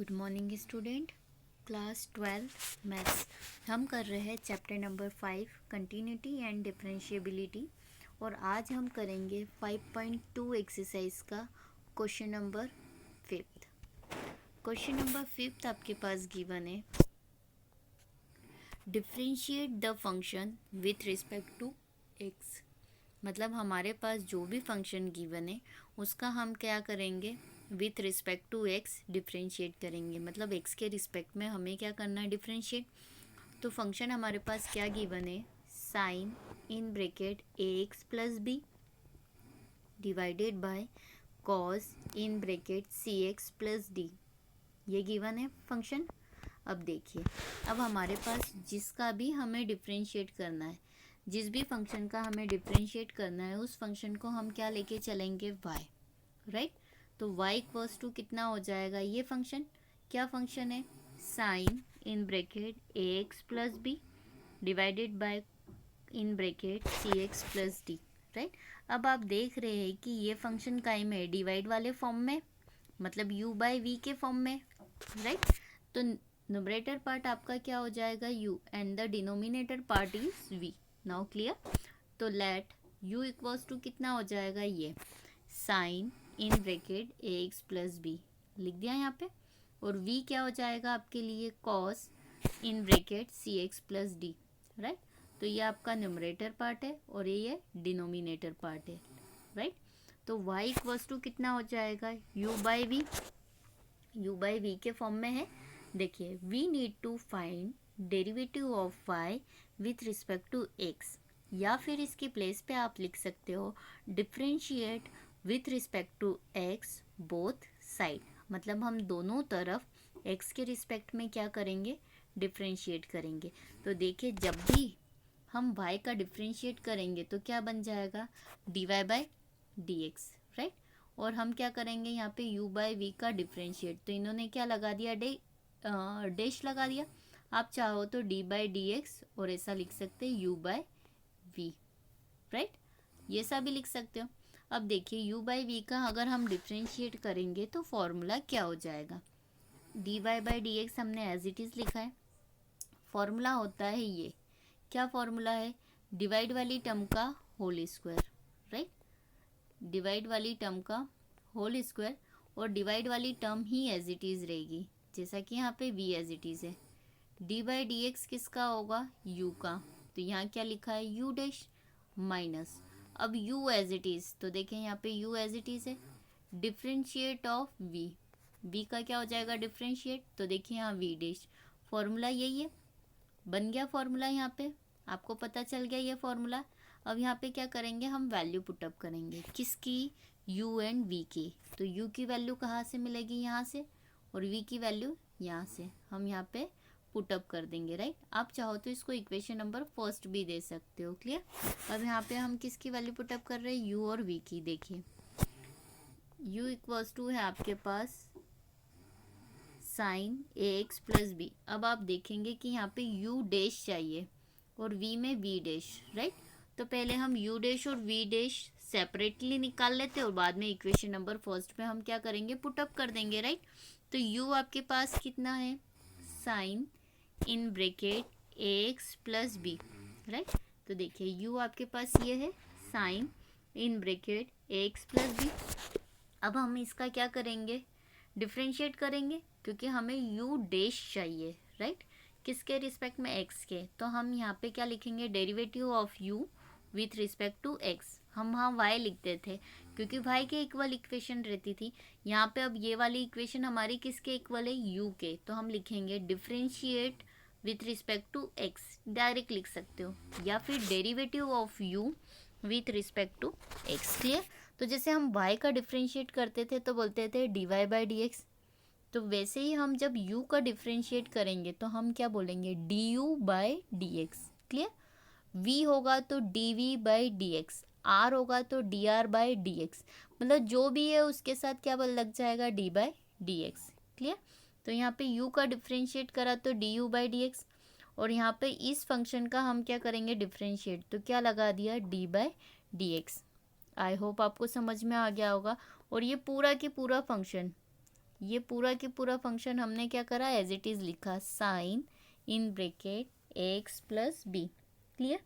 Good morning student. Class 12 maths हम कर रहे हैं chapter number 5 continuity and differentiability. और आज हम करेंगे 5.2 एक्सरसाइज का क्वेश्चन नंबर 5। क्वेश्चन नंबर 5 आपके पास गिवन है, differentiate the function with respect to x. मतलब हमारे पास जो भी फंक्शन गिवन है उसका हम क्या करेंगे, with respect to x differentiate करेंगे। मतलब एक्स के रिस्पेक्ट में हमें क्या करना है, डिफरेंशिएट। तो फंक्शन हमारे पास क्या गिवन है, sine in bracket a x plus b divided by cos in bracket c x plus d, ये गिवन है फंक्शन। अब देखिए, अब हमारे पास जिसका भी हमें डिफरेंशिएट करना है, जिस भी फंक्शन का हमें डिफरेंशिएट करना है उस फंक्शन को हम क्या लेके चलेंगे, y, राइट। तो y इक्वल्स टू कितना हो जाएगा, ये फंक्शन क्या फंक्शन है, sine in bracket a x plus b divided by in bracket c x plus d, right. अब आप देख रहे हैं कि ये फंक्शन काई में, डिवाइड वाले फॉर्म में, मतलब u बाई वी के फॉर्म में, राइट। तो न्यूमरेटर पार्ट आपका क्या हो जाएगा, u and the denominator part is v। Now clear. तो लेट u इक्वल्स टू कितना हो जाएगा, ये sine in bracket a x plus b लिख दिया यहाँ पे, और v क्या हो जाएगा आपके लिए, cos in bracket c x plus d, right. तो ये आपका न्यूमरेटर पार्ट है और ये डिनोमिनेटर पार्ट है, राइट। तो y इक्वल्स टू कितना हो जाएगा, u बाई वी के फॉर्म में है। देखिए, we need to find derivative of y with respect to x, या फिर इसकी प्लेस पे आप लिख सकते हो differentiate with respect to x both side. मतलब हम दोनों तरफ x के रिस्पेक्ट में क्या करेंगे, डिफरेंशिएट करेंगे। तो देखिए, जब भी हम y का डिफरेंशिएट करेंगे तो क्या बन जाएगा, dy by d x, right. और हम क्या करेंगे यहाँ पे u बाई वी का डिफरेंशिएट, तो इन्होंने क्या लगा दिया, डैश लगा दिया। आप चाहो तो d बाई डी एक्स और ऐसा लिख सकते हैं u बाई वी, राइट, ये सा भी लिख सकते हो। अब देखिए, u बाई वी का अगर हम डिफरेंशिएट करेंगे तो फॉर्मूला क्या हो जाएगा, dy बाई डी एक्स हमने एज इट इज़ लिखा है। फॉर्मूला होता है ये, क्या फॉर्मूला है, डिवाइड वाली टर्म का होल स्क्वायर, राइट। डिवाइड वाली टर्म का होल स्क्वायर, और डिवाइड वाली टर्म ही एज इट इज़ रहेगी, जैसा कि यहाँ पे v एज इट इज़ है। d बाई डी एक्स किसका होगा, u का, तो यहाँ क्या लिखा है, u डैश माइनस, अब u एज इट इज़, तो देखें यहाँ पे u एज इट इज़ है, डिफरेंशिएट ऑफ v का क्या हो जाएगा डिफरेंशिएट, तो देखिए यहाँ v डैश, फॉर्मूला यही है, बन गया फॉर्मूला। यहाँ पे आपको पता चल गया ये फॉर्मूला। अब यहाँ पे क्या करेंगे, हम वैल्यू पुटअप करेंगे, किसकी, u एंड v की। तो u की वैल्यू कहाँ से मिलेगी, यहाँ से, और v की वैल्यू यहाँ से हम यहाँ पे पुटअप कर देंगे, राइट। आप चाहो तो इसको इक्वेशन नंबर फर्स्ट भी दे सकते हो, क्लियर। अब यहाँ पे हम किसकी वैल्यू पुटअप कर रहे हैं, u और v की। देखिए, u इक्वल्स टू है आपके पास sign a x plus b. अब आप देखेंगे कि यहाँ पे u डैश चाहिए और v में v डैश, राइट। तो पहले हम u डैश और v डैश सेपरेटली निकाल लेते हैं और बाद में इक्वेशन नंबर फर्स्ट पे हम क्या करेंगे, पुटअप कर देंगे, राइट। तो u आपके पास कितना है, sine in bracket a x plus b, right. तो देखिए, u आपके पास ये है sine in bracket a x plus b. अब हम इसका क्या करेंगे, डिफरेंशिएट करेंगे, क्योंकि हमें u डैश चाहिए, राइट, किसके रिस्पेक्ट में, x के। तो हम यहाँ पे क्या लिखेंगे, derivative of u with respect to x। हम वहाँ y लिखते थे क्योंकि y के इक्वल इक्वेशन रहती थी। यहाँ पे अब ये वाली इक्वेशन हमारी किसके इक्वल है, u के, तो हम लिखेंगे differentiate with respect to x, direct लिख सकते हो, या फिर derivative of u with respect to x, clear. तो जैसे हम y का डिफरेंशिएट करते थे तो बोलते थे dy बाई डी एक्स, तो वैसे ही हम जब u का डिफरेंशिएट करेंगे तो हम क्या बोलेंगे, du by d x, clear. v होगा तो dv by d x, r होगा तो dr बाई डी एक्स, मतलब जो भी है उसके साथ क्या लग जाएगा, d by d x, clear. तो यहाँ पे u का डिफरेंशिएट करा तो du बाई डी एक्स, और यहाँ पे इस फंक्शन का हम क्या करेंगे, डिफरेंशिएट, तो क्या लगा दिया, d by d x. I hope आपको समझ में आ गया होगा। और ये पूरा की पूरा फंक्शन ये पूरा की पूरा फंक्शन हमने क्या करा, एज इट इज़ लिखा, sine in bracket x plus b. Clear,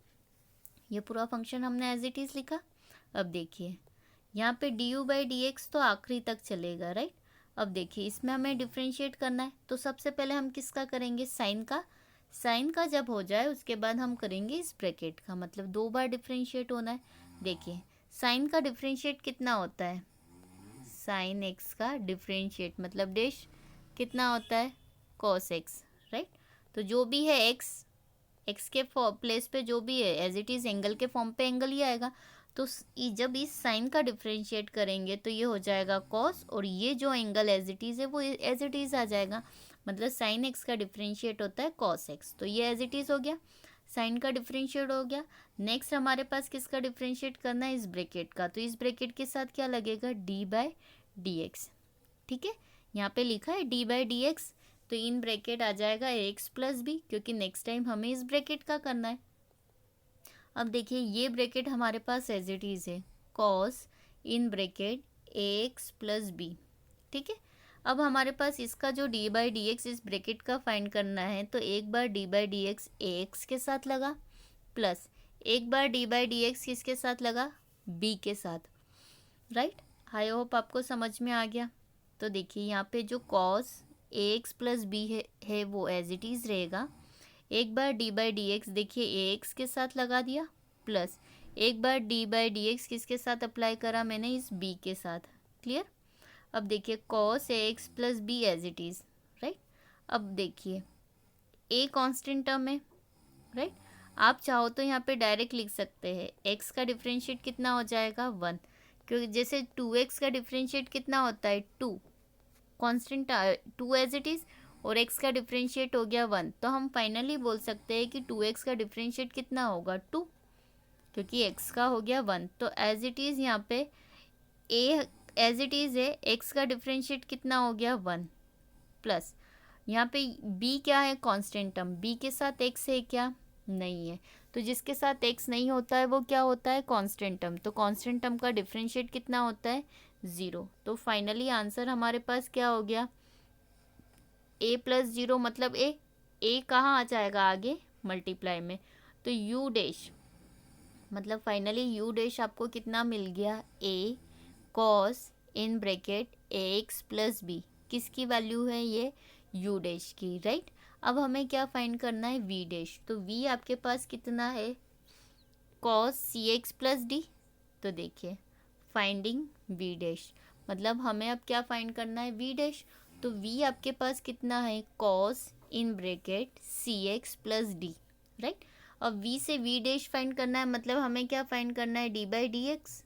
ये पूरा फंक्शन हमने एज इट इज़ लिखा। अब देखिए यहाँ पे D you by d x तो आखिरी तक चलेगा, राइट। अब देखिए इसमें हमें डिफ्रेंशिएट करना है, तो सबसे पहले हम किसका करेंगे, साइन का। साइन का जब हो जाए उसके बाद हम करेंगे इस ब्रैकेट का, मतलब 2 बार डिफ्रेंशिएट होना है। देखिए साइन का डिफ्रेंशिएट कितना होता है, साइन एक्स का डिफ्रेंशिएट मतलब डैश कितना होता है, कॉस एक्स, राइट। तो जो भी है एक्स, एक्स के प्लेस पे जो भी है एज इट इज़ एंगल के फॉर्म पे एंगल ही आएगा। तो जब इस साइन का डिफ्रेंशिएट करेंगे तो ये हो जाएगा कॉस, और ये जो एंगल एज इट इज़ है वो एज इट इज़ आ जाएगा। मतलब साइन एक्स का डिफ्रेंशिएट होता है कॉस एक्स, तो ये एज इट इज़ हो गया, साइन का डिफ्रेंशिएट हो गया। नेक्स्ट हमारे पास किसका डिफ्रेंशिएट करना है, इस ब्रैकेट का। तो इस ब्रैकेट के साथ क्या लगेगा, डी बाय डी एक्स। ठीक है, यहाँ पे लिखा है डी बाय डी एक्स, तो इन ब्रैकेट आ जाएगा एक्स प्लस बी, क्योंकि नेक्स्ट टाइम हमें इस ब्रैकेट का करना है। अब देखिए ये ब्रैकेट हमारे पास एज इट इज़ है, cos in bracket x plus b. ठीक है, अब हमारे पास इसका जो डी बाई डी एक्स इस ब्रैकेट का फाइंड करना है, तो एक बार d by d x a x के साथ लगा, प्लस एक बार डी बाई डी एक्स किसके साथ लगा, बी के साथ, राइट। आई होप आपको समझ में आ गया। तो देखिए यहाँ पे जो cos a x plus B है वो एज इट इज़ रहेगा। एक बार डी बाई डी एक्स देखिए ए एक्स के साथ लगा दिया, प्लस एक बार डी बाई डी एक्स किसके साथ अप्लाई करा मैंने, इस बी के साथ। क्लियर, अब देखिए cos a x plus b as it is, right. अब देखिए ए कांस्टेंट टर्म है, राइट। आप चाहो तो यहाँ पे डायरेक्ट लिख सकते हैं, एक्स का डिफरेंशिएट कितना हो जाएगा 1, क्योंकि जैसे 2x का डिफरेंशिएट कितना होता है 2, कांस्टेंट 2 एज इट इज़, और x का डिफरेंशिएट हो गया 1, तो हम फाइनली बोल सकते हैं कि 2x का डिफरेंशिएट कितना होगा 2, क्योंकि x का हो गया 1। तो एज इट इज़ यहाँ पे a एज इट इज़ है, x का डिफरेंशिएट कितना हो गया 1, प्लस यहाँ पे b क्या है, कांस्टेंट टर्म, b के साथ x है क्या, नहीं है। तो जिसके साथ x नहीं होता है वो क्या होता है, कांस्टेंट टर्म। तो कांस्टेंट टर्म का डिफरेंशिएट कितना होता है 0। तो फाइनली आंसर हमारे पास क्या हो गया, a प्लस 0 मतलब a कहाँ आ जाएगा आगे, मल्टीप्लाई में। तो u डैश मतलब फाइनली u डैश आपको कितना मिल गया, a cos in bracket ax plus b, किसकी वैल्यू है ये, u डैश की, राइट। अब हमें क्या फाइंड करना है, v डैश। तो v आपके पास कितना है, cos c x plus d. तो देखिए फाइंडिंग v डैश, मतलब हमें अब क्या फाइंड करना है, v डैश। तो v आपके पास कितना है, cos in bracket c x plus d, right. अब v से v डैश फाइंड करना है, मतलब हमें क्या फाइंड करना है, d बाई डी एक्स,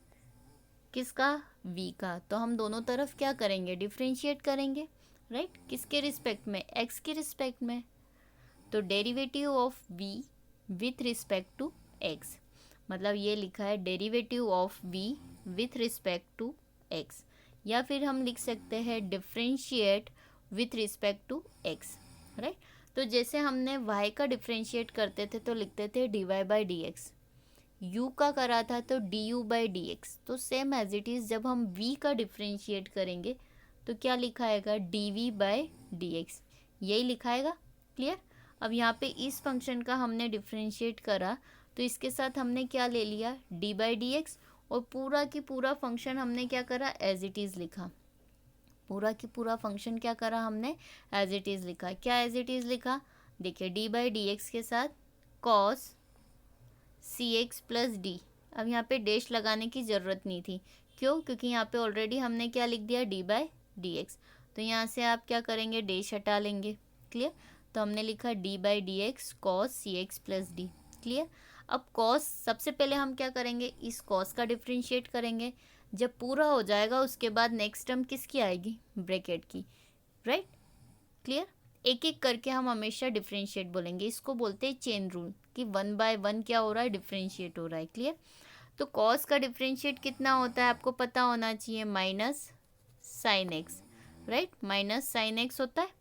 किसका, v का। तो हम दोनों तरफ क्या करेंगे, डिफ्रेंशिएट करेंगे, राइट। किसके रिस्पेक्ट में, x के रिस्पेक्ट में। तो derivative of v with respect to x, मतलब ये लिखा है derivative of v with respect to x, या फिर हम लिख सकते हैं differentiate with respect to x, right. तो जैसे हमने y का डिफ्रेंशिएट करते थे तो लिखते थे dy by d x, u का करा था तो du बाई डी एक्स। तो सेम एज इट इज़ जब हम v का डिफ्रेंशिएट करेंगे तो क्या लिखाएगा, dv बाई डी एक्स, यही लिखाएगा। क्लियर, अब यहाँ पे इस फंक्शन का हमने डिफ्रेंशिएट करा तो इसके साथ हमने क्या ले लिया, डी बाई डी एक्स, और पूरा की पूरा फंक्शन हमने क्या करा, एज इट इज़ लिखा। पूरा की पूरा फंक्शन क्या करा हमने, एज इट इज़ लिखा। क्या एज इट इज़ लिखा, देखिए डी बाई डी एक्स के साथ cos c x plus D. अब यहाँ पे डैश लगाने की ज़रूरत नहीं थी, क्यों, क्योंकि यहाँ पे ऑलरेडी हमने क्या लिख दिया, डी बाई डी एक्स। तो यहाँ से आप क्या करेंगे, डैश हटा लेंगे। क्लियर, तो हमने लिखा d by d x cos c x plus d. Clear, अब कॉस सबसे पहले हम क्या करेंगे, इस कॉस का डिफ्रेंशिएट करेंगे। जब पूरा हो जाएगा उसके बाद नेक्स्ट टर्म किसकी आएगी, ब्रैकेट की, राइट। क्लियर, एक एक करके हम हमेशा डिफ्रेंशिएट बोलेंगे, इसको बोलते हैं चेन रूल, कि 1 बाय 1 क्या हो रहा है, डिफ्रेंशिएट हो रहा है। क्लियर, तो कॉस का डिफ्रेंशिएट कितना होता है आपको पता होना चाहिए, minus sine x, right. Minus sine x होता है,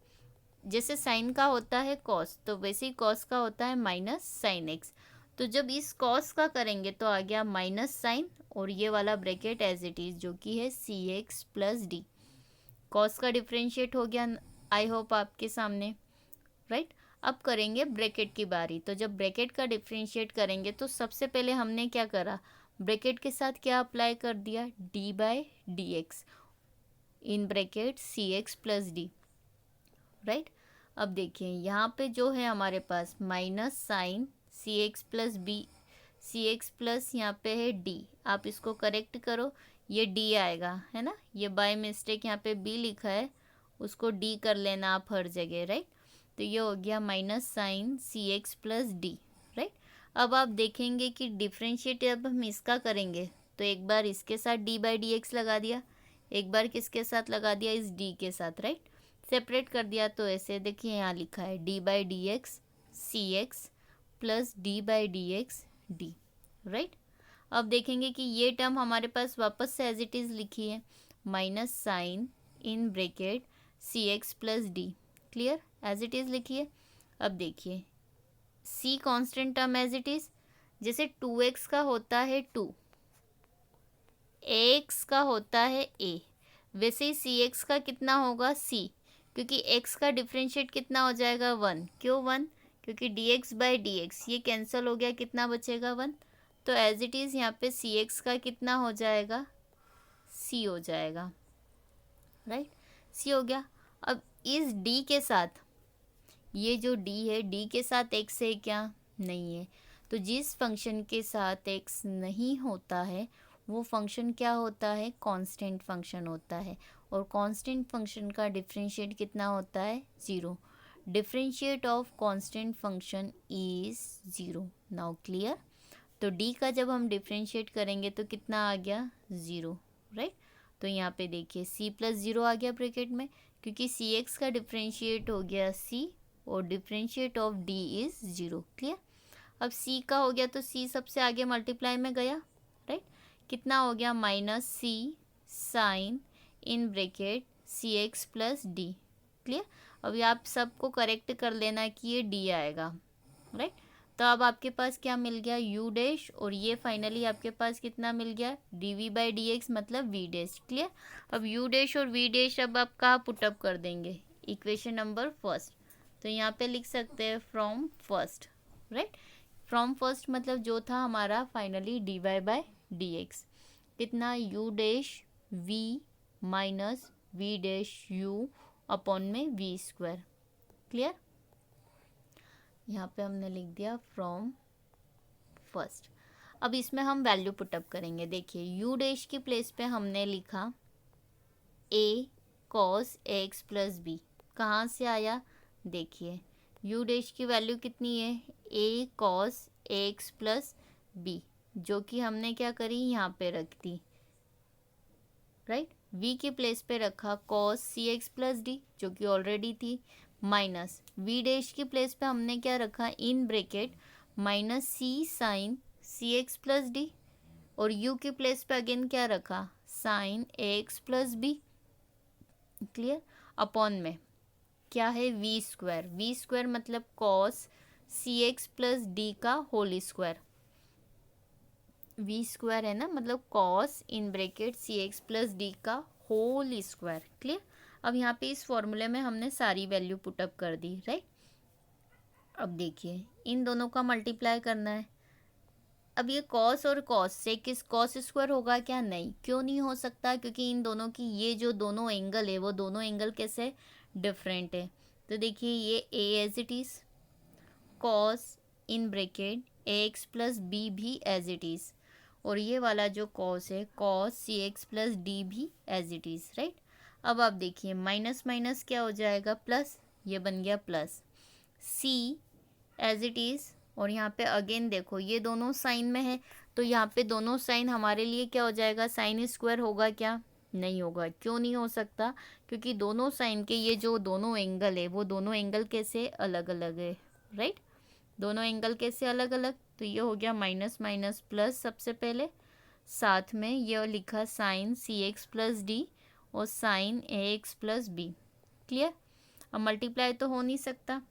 जैसे साइन का होता है कॉस, तो वैसे ही कॉस का होता है माइनस साइन एक्स। तो जब इस कॉस का करेंगे तो आ गया माइनस साइन, और ये वाला ब्रैकेट एज इट इज़ जो कि है सी एक्स प्लस डी। कॉस का डिफरेंशिएट हो गया, आई होप आपके सामने, राइट। अब करेंगे ब्रैकेट की बारी। तो जब ब्रैकेट का डिफरेंशिएट करेंगे तो सबसे पहले हमने क्या करा, ब्रैकेट के साथ क्या अप्लाई कर दिया, d by d x in bracket c x plus d, right. अब देखिए यहाँ पे जो है हमारे पास minus sine c x plus b, c x plus यहाँ पे है डी, आप इसको करेक्ट करो, ये डी आएगा, है ना, ये बाय मिस्टेक यहाँ पे बी लिखा है, उसको डी कर लेना आप हर जगह, राइट। तो ये हो गया minus sine c x plus d, right. अब आप देखेंगे कि डिफ्रेंशिएट अब हम इसका करेंगे तो एक बार इसके साथ डी बाई डी एक्स लगा दिया, एक बार किसके साथ लगा दिया, इस डी के साथ, राइट। सेपरेट कर दिया तो ऐसे देखिए यहाँ लिखा है d by d x c x plus d by d x d, right. अब देखेंगे कि ये टर्म हमारे पास वापस से एज इट इज़ लिखी है, minus sign in bracket c x plus d, clear, as it is लिखिए। अब देखिए c constant term as it is, जैसे 2x का होता है 2, ax का होता है a, वैसे ही cx का कितना होगा c, क्योंकि x का डिफरेंशिएट कितना हो जाएगा 1, क्यों 1, क्योंकि dx बाई dx ये कैंसिल हो गया, कितना बचेगा 1, तो एज इट इज़ यहाँ पे cx का कितना हो जाएगा, c हो जाएगा, राइट, c हो गया। अब इस d के साथ ये जो d है, d के साथ x है क्या, नहीं है, तो जिस फंक्शन के साथ x नहीं होता है वो फंक्शन क्या होता है, कांस्टेंट फंक्शन होता है, और कांस्टेंट फंक्शन का डिफरेंशिएट कितना होता है, 0, differentiate of constant function is 0, now clear. तो d का जब हम डिफरेंशिएट करेंगे तो कितना आ गया, 0, राइट। तो यहाँ पे देखिए c प्लस 0 आ गया ब्रैकेट में, क्योंकि सी एक्स का डिफरेंशिएट हो गया c और differentiate of d is 0, clear. अब c का हो गया तो c सबसे आगे मल्टीप्लाई में गया, राइट, कितना हो गया, minus c sine in bracket c x plus d, clear. अभी आप सबको करेक्ट कर लेना कि ये डी आएगा, राइट। तो अब आपके पास क्या मिल गया, यू डैश, और ये फाइनली आपके पास कितना मिल गया, d v by d x मतलब वी डैश, क्लियर। अब यू डैश और वी डैश अब आप कहाँ पुटअप कर देंगे, इक्वेशन नंबर फर्स्ट, तो यहाँ पे लिख सकते हैं from first, right. From first मतलब जो था हमारा finally d y by d x, कितना, u dash v minus v dash u upon में वी स्क्वायर, क्लियर। यहाँ पे हमने लिख दिया फ्रॉम फर्स्ट। अब इसमें हम वैल्यू पुटअप करेंगे, देखिए यू डैश की प्लेस पे हमने लिखा a cos x plus b, कहाँ से आया, देखिए यू डैश की वैल्यू कितनी है, a cos x plus b, जो कि हमने क्या करी, यहाँ पे रख दी, राइट। v की प्लेस पे रखा cos c x plus d, जो कि ऑलरेडी थी, माइनस v डैश की प्लेस पे हमने क्या रखा, in bracket minus c sine c x plus d, और u की प्लेस पे अगेन क्या रखा, sine x plus b, clear, upon में क्या है, वी स्क्वायर, वी स्क्वायर मतलब cos c x plus d का होल स्क्वायर, वी स्क्वायर है ना, मतलब cos in bracket c x plus d का होल स्क्वायर, क्लियर। अब यहाँ पे इस फॉर्मूले में हमने सारी वैल्यू पुटअप कर दी, राइट। अब देखिए इन दोनों का मल्टीप्लाई करना है, अब ये कॉस और कॉस से किस कॉस स्क्वायर होगा क्या, नहीं, क्यों नहीं हो सकता, क्योंकि इन दोनों की ये जो दोनों एंगल है वो दोनों एंगल कैसे डिफरेंट है। तो देखिए ये a as it is, cos in bracket a x plus b भी एज इट इज़, और ये वाला जो कॉस है cos c x plus d भी एज इट इज़, राइट। अब आप देखिए माइनस माइनस क्या हो जाएगा, प्लस, ये बन गया plus c as it is, और यहाँ पे अगेन देखो ये दोनों साइन में है, तो यहाँ पे दोनों साइन हमारे लिए क्या हो जाएगा, साइन स्क्वायर होगा क्या, नहीं होगा, क्यों नहीं हो सकता, क्योंकि दोनों साइन के ये जो दोनों एंगल है वो दोनों एंगल कैसे अलग अलग है, राइट, दोनों एंगल कैसे अलग अलग, तो ये हो गया माइनस माइनस प्लस, सबसे पहले साथ में ये लिखा sine c x plus d और sign a x plus b, clear. अब मल्टीप्लाई तो हो नहीं सकता,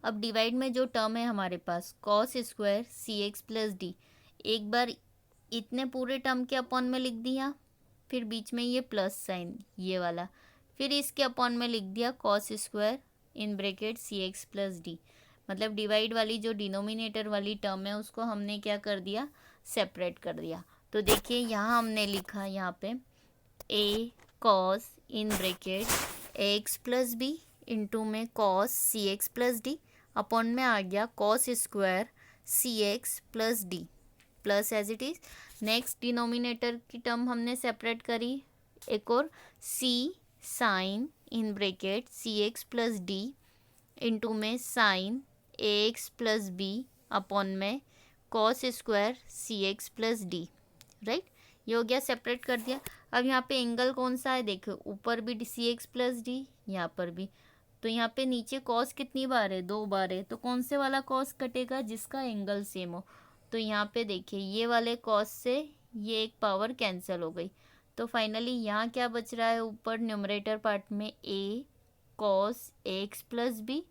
अब डिवाइड में जो टर्म है हमारे पास cos square c x plus D, एक बार इतने पूरे टर्म के अपॉन में लिख दिया, फिर बीच में ये प्लस साइन ये वाला, फिर इसके अपॉन में लिख दिया cos square in bracket c x plus d. मतलब डिवाइड वाली जो डिनोमिनेटर वाली टर्म है उसको हमने क्या कर दिया, सेपरेट कर दिया। तो देखिए यहाँ हमने लिखा यहाँ पे a cos in bracket a x plus b into में cos c x plus d, upon में आ गया cos square c x plus d plus as it is. Next denominator की टर्म हमने सेपरेट करी, एक और c sine in bracket c x plus d into में sine a x plus b upon में cos square c x plus d, right. ये हो गया, सेपरेट कर दिया। अब यहाँ पे एंगल कौन सा है, देखो ऊपर भी सी एक्स प्लस डी, यहाँ पर भी। तो यहाँ पे नीचे कॉस कितनी बार है, 2 बार है। तो कौन से वाला कॉस कटेगा, जिसका एंगल सेम हो। तो यहाँ पे देखिए ये वाले कॉस से ये एक पावर कैंसिल हो गई। तो फाइनली यहाँ क्या बच रहा है, ऊपर न्यूमरेटर पार्ट में a cos x plus b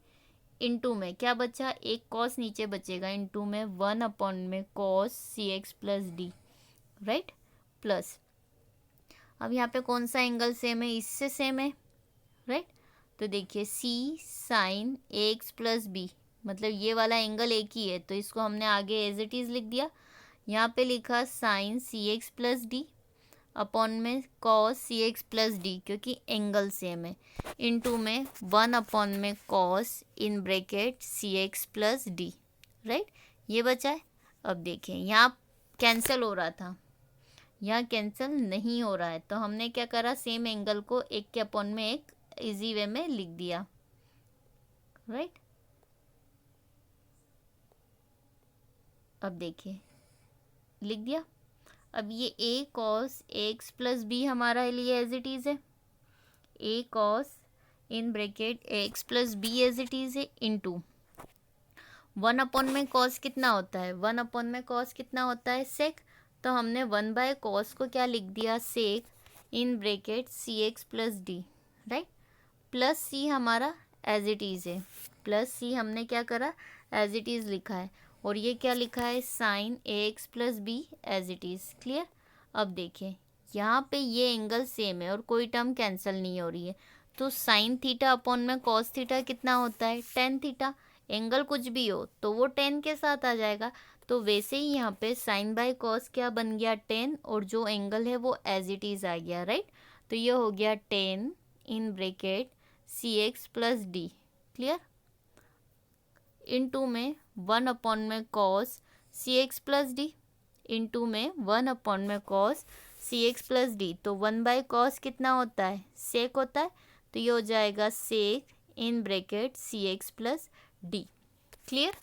into में क्या बचा, एक कॉस नीचे बचेगा इंटू में 1 अपॉन में cos c x plus d, right, plus. अब यहाँ पे कौन सा एंगल सेम है, इससे सेम है, राइट। तो देखिए सी sign a x plus B, मतलब ये वाला एंगल एक ही है, तो इसको हमने आगे एज इट इज़ लिख दिया। यहाँ पे लिखा sine c x plus d upon में cos c x plus d, क्योंकि एंगल सेम है, इंटू में 1 अपॉन में cos in bracket c x plus d, right. ये बचा है। अब देखें यहाँ कैंसिल हो रहा था, यहाँ कैंसिल नहीं हो रहा है, तो हमने क्या करा, सेम एंगल को एक के अपॉन में एक इजी वे में लिख दिया, राइट। अब देखिए लिख दिया। अब ये a cos x plus b हमारा लिए एज इट इज़ है, a cos in bracket x plus b as it is है इंटू 1 अपॉन में कॉस कितना होता है, 1 अपॉन में कॉस कितना होता है, सेक। तो हमने 1 बाय कॉस को क्या लिख दिया, sec in bracket c x plus d, right, plus c हमारा एज इट इज़ है, प्लस सी हमने क्या करा, एज इट इज़ लिखा है। और ये क्या लिखा है, sine a x plus b as it is, clear. अब देखिए यहाँ पे ये एंगल सेम है और कोई टर्म कैंसिल नहीं हो रही है, तो साइन थीटा अपॉन में कॉस थीटा कितना होता है, टेन थीटा। एंगल कुछ भी हो तो वो 10 के साथ आ जाएगा। तो वैसे ही यहाँ पे साइन बाय कॉस क्या बन गया, 10, और जो एंगल है वो एज इट इज़ आ गया, राइट। तो ये हो गया 10 in bracket c x plus d, clear, into में 1 अपॉन में cos c x plus d into में 1 अपॉन में cos c x plus d. तो 1 बाय कॉस कितना होता है, सेक होता है। तो ये हो जाएगा sec in bracket c x plus d, clear.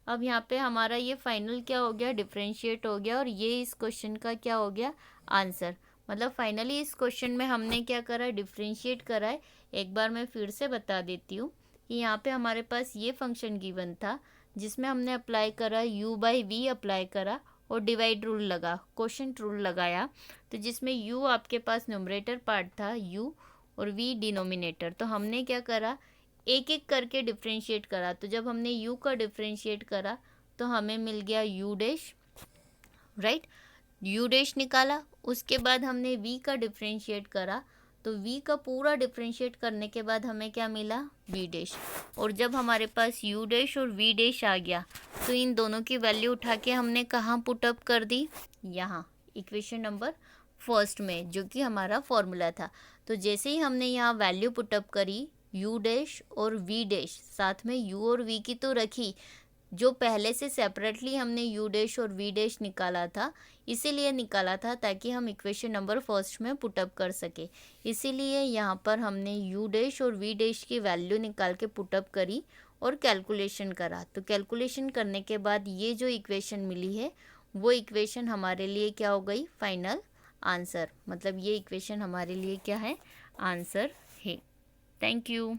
अब यहाँ पे हमारा ये फाइनल क्या हो गया, डिफरेंशिएट हो गया, और ये इस क्वेश्चन का क्या हो गया, आंसर। मतलब फाइनली इस क्वेश्चन में हमने क्या करा, डिफरेंशिएट करा है। एक बार मैं फिर से बता देती हूँ कि यहाँ पे हमारे पास ये फंक्शन गिवन था जिसमें हमने अप्लाई करा u बाई वी अप्लाई करा और डिवाइड रूल लगा, क्वोशंट रूल लगाया। तो जिसमें u आपके पास न्यूमरेटर पार्ट था u और v डिनोमिनेटर। तो हमने क्या करा, एक एक करके डिफरेंशिएट करा। तो जब हमने u का डिफरेंशिएट करा तो हमें मिल गया u dash, right, u dash निकाला। उसके बाद हमने v का डिफरेंशिएट करा तो v का पूरा डिफरेंशिएट करने के बाद हमें क्या मिला, v डैश। और जब हमारे पास u डैश और v डैश आ गया तो इन दोनों की वैल्यू उठा के हमने कहाँ पुटअप कर दी, यहाँ इक्वेशन नंबर फर्स्ट में, जो कि हमारा फॉर्मूला था। तो जैसे ही हमने यहाँ वैल्यू पुटअप करी u डैश और v डैश, साथ में u और v की तो रखी, जो पहले से सेपरेटली हमने u डैश और v डैश निकाला था, इसीलिए निकाला था ताकि हम इक्वेशन नंबर फर्स्ट में पुटअप कर सके। इसीलिए यहाँ पर हमने u डैश और v डैश की वैल्यू निकाल के पुटअप करी और कैलकुलेशन करा। तो कैलकुलेशन करने के बाद ये जो इक्वेशन मिली है वो इक्वेशन हमारे लिए क्या हो गई, फाइनल आंसर। मतलब ये इक्वेशन हमारे लिए क्या है, आंसर है। Thank you.